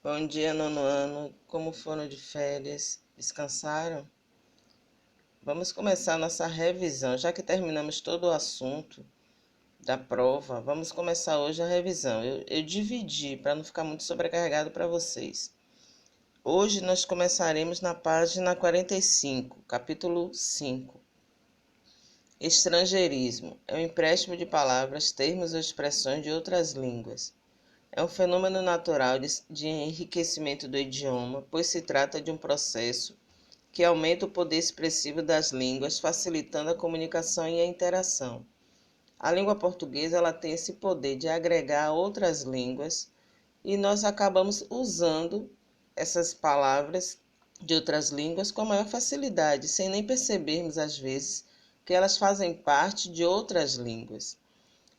Bom dia, nono ano. Como foram de férias? Descansaram? Vamos começar nossa revisão. Já que terminamos todo o assunto da prova, vamos começar hoje a revisão. Eu dividi para não ficar muito sobrecarregado para vocês. Hoje nós começaremos na página 45, capítulo 5. Estrangeirismo é o empréstimo de palavras, termos ou expressões de outras línguas. É um fenômeno natural de enriquecimento do idioma, pois se trata de um processo que aumenta o poder expressivo das línguas, facilitando a comunicação e a interação. A língua portuguesa ela tem esse poder de agregar outras línguas e nós acabamos usando essas palavras de outras línguas com maior facilidade, sem nem percebermos às vezes que elas fazem parte de outras línguas.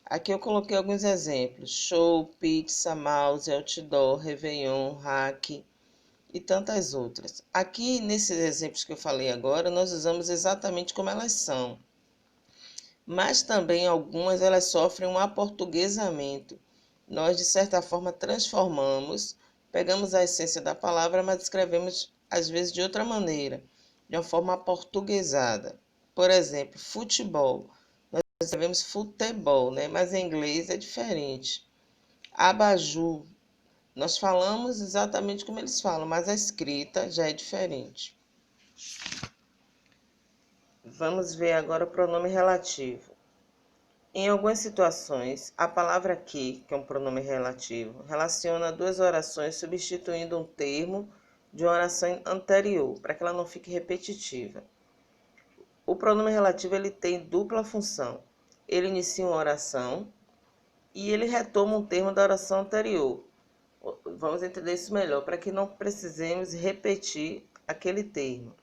Aqui eu coloquei alguns exemplos: show, pizza, mouse, outdoor, réveillon, hack e tantas outras. Aqui, nesses exemplos que eu falei agora, nós usamos exatamente como elas são, mas também algumas elas sofrem um aportuguesamento. Nós, de certa forma, transformamos, pegamos a essência da palavra, mas escrevemos às vezes de outra maneira, de uma forma aportuguesada. Por exemplo, futebol. Nós escrevemos futebol, né? Mas em inglês é diferente. Abajur. Nós falamos exatamente como eles falam, mas a escrita já é diferente. Vamos ver agora o pronome relativo. Em algumas situações, a palavra que é um pronome relativo, relaciona duas orações substituindo um termo de uma oração anterior, para que ela não fique repetitiva. O pronome relativo ele tem dupla função. Ele inicia uma oração e ele retoma um termo da oração anterior. Vamos entender isso melhor, para que não precisemos repetir aquele termo.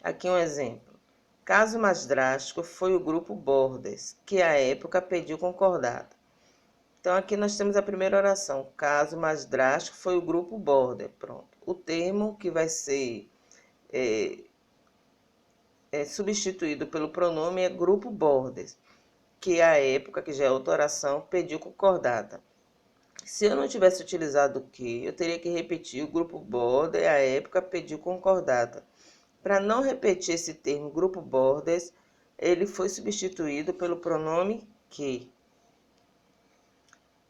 Aqui um exemplo. Caso mais drástico foi o grupo Borders, que à época pediu concordata. Então aqui nós temos a primeira oração. Caso mais drástico foi o grupo Border. Pronto. O termo que vai ser substituído pelo pronome é grupo Borders, que à época, que já é outra oração, pediu concordata. Se eu não tivesse utilizado o que, eu teria que repetir o grupo Border, à época pediu concordata. Para não repetir esse termo grupo Borders, ele foi substituído pelo pronome que.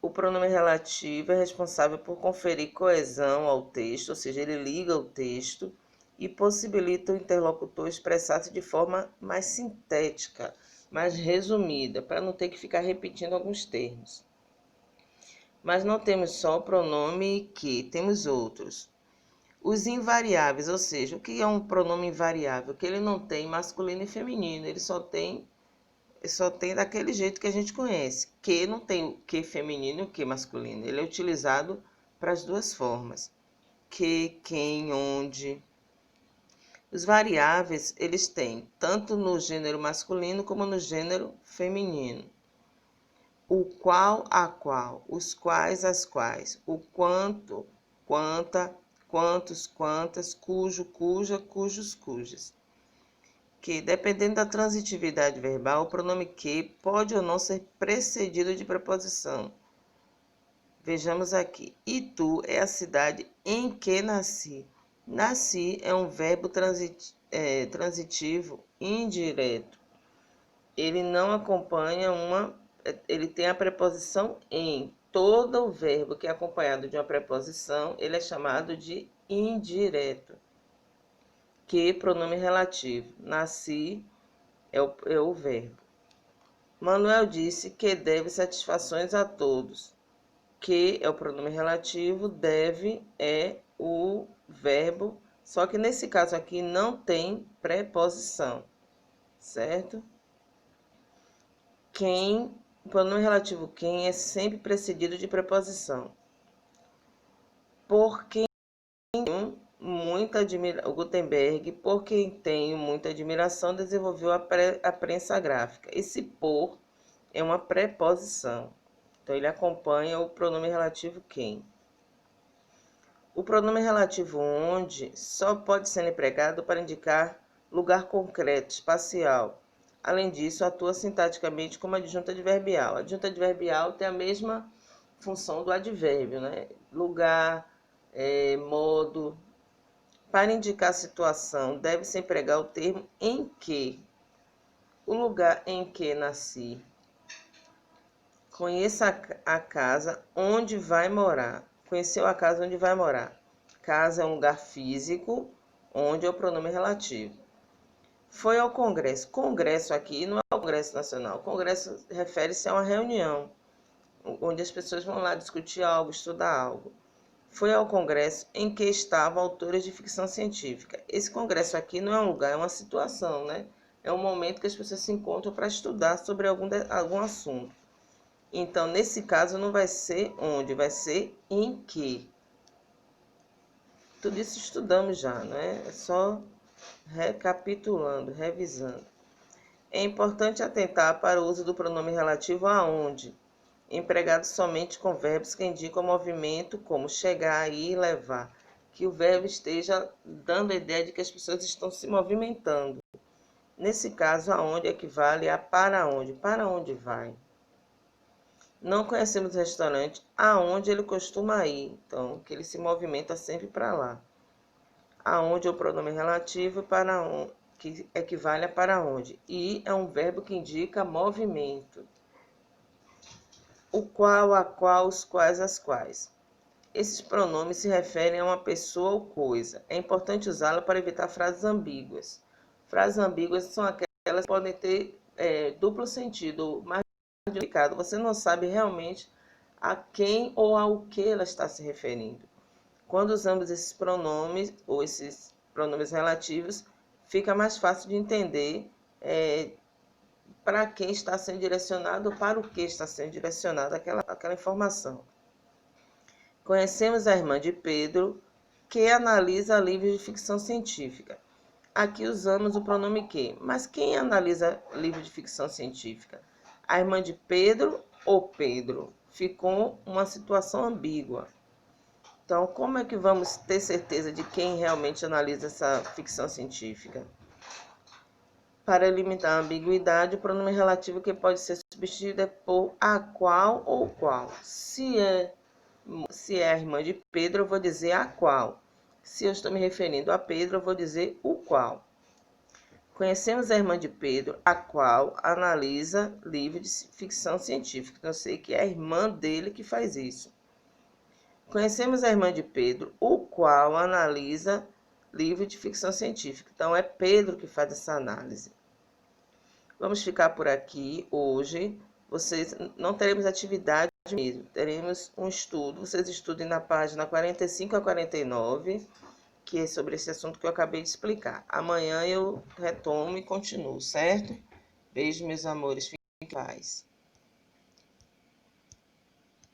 O pronome relativo é responsável por conferir coesão ao texto, ou seja, ele liga o texto e possibilita o interlocutor expressar-se de forma mais sintética, mais resumida, para não ter que ficar repetindo alguns termos. Mas não temos só o pronome que, temos outros. Os invariáveis, ou seja, o que é um pronome invariável? Que ele não tem masculino e feminino, ele só tem daquele jeito que a gente conhece. Que não tem o que feminino e o que masculino. Ele é utilizado para as duas formas. Que, quem, onde. Os variáveis, eles têm tanto no gênero masculino como no gênero feminino. O qual, a qual, os quais, as quais, o quanto, quanta, quantos, quantas, cujo, cuja, cujos, cujas. Que, dependendo da transitividade verbal, o pronome que pode ou não ser precedido de preposição. Vejamos aqui. Itu é a cidade em que nasci. Nasci é um verbo transitivo indireto. Ele não acompanha ele tem a preposição em. Todo o verbo que é acompanhado de uma preposição, ele é chamado de indireto. Que, pronome relativo. Nasci é o verbo. Manuel disse que deve satisfações a todos. Que é o pronome relativo, deve é o verbo, só que nesse caso aqui não tem preposição, certo? Quem, o pronome relativo quem é sempre precedido de preposição. Por quem muita admiração, o Gutenberg, por quem tenho muita admiração, desenvolveu a prensa gráfica. Esse por é uma preposição. Então, ele acompanha o pronome relativo quem. O pronome relativo onde só pode ser empregado para indicar lugar concreto, espacial. Além disso, atua sintaticamente como adjunto adverbial. A adjunto adverbial tem a mesma função do advérbio, né? Lugar, modo. Para indicar a situação, deve-se empregar o termo em que. O lugar em que nasci. Conheça a casa onde vai morar. Conheceu a casa onde vai morar. Casa é um lugar físico, onde é o pronome relativo. Foi ao congresso. Congresso aqui não é o Congresso Nacional. Congresso refere-se a uma reunião, onde as pessoas vão lá discutir algo, estudar algo. Foi ao congresso em que estavam autores de ficção científica. Esse congresso aqui não é um lugar, é uma situação, né? É um momento que as pessoas se encontram para estudar sobre algum assunto. Então, nesse caso, não vai ser onde, vai ser em que. Tudo isso estudamos já, né? É só recapitulando, revisando. É importante atentar para o uso do pronome relativo aonde, empregado somente com verbos que indicam movimento, como chegar, ir, levar. Que o verbo esteja dando a ideia de que as pessoas estão se movimentando. Nesse caso, aonde equivale a para onde. Para onde vai? Não conhecemos o restaurante aonde ele costuma ir. Então, que ele se movimenta sempre para lá. Aonde é o pronome relativo para onde, que equivale a para onde. E é um verbo que indica movimento. O qual, a qual, os quais, as quais. Esses pronomes se referem a uma pessoa ou coisa. É importante usá-la para evitar frases ambíguas. Frases ambíguas são aquelas que podem ter duplo sentido, mais complicado. Você não sabe realmente a quem ou ao que ela está se referindo. Quando usamos esses pronomes ou esses pronomes relativos, fica mais fácil de entender para quem está sendo direcionado ou para o que está sendo direcionada aquela informação. Conhecemos a irmã de Pedro, que analisa livros de ficção científica. Aqui usamos o pronome que. Mas quem analisa livros de ficção científica? A irmã de Pedro ou Pedro? Ficou uma situação ambígua. Então, como é que vamos ter certeza de quem realmente analisa essa ficção científica? Para eliminar a ambiguidade, o pronome relativo que pode ser substituído é por a qual ou qual. Se é a irmã de Pedro, eu vou dizer a qual. Se eu estou me referindo a Pedro, eu vou dizer o qual. Conhecemos a irmã de Pedro, a qual analisa livros de ficção científica. Então, eu sei que é a irmã dele que faz isso. Conhecemos a irmã de Pedro, o qual analisa livro de ficção científica. Então, é Pedro que faz essa análise. Vamos ficar por aqui hoje. Vocês não teremos atividade mesmo, teremos um estudo. Vocês estudem na página 45 a 49, que é sobre esse assunto que eu acabei de explicar. Amanhã eu retomo e continuo, certo? Beijo, meus amores. Fiquem em paz.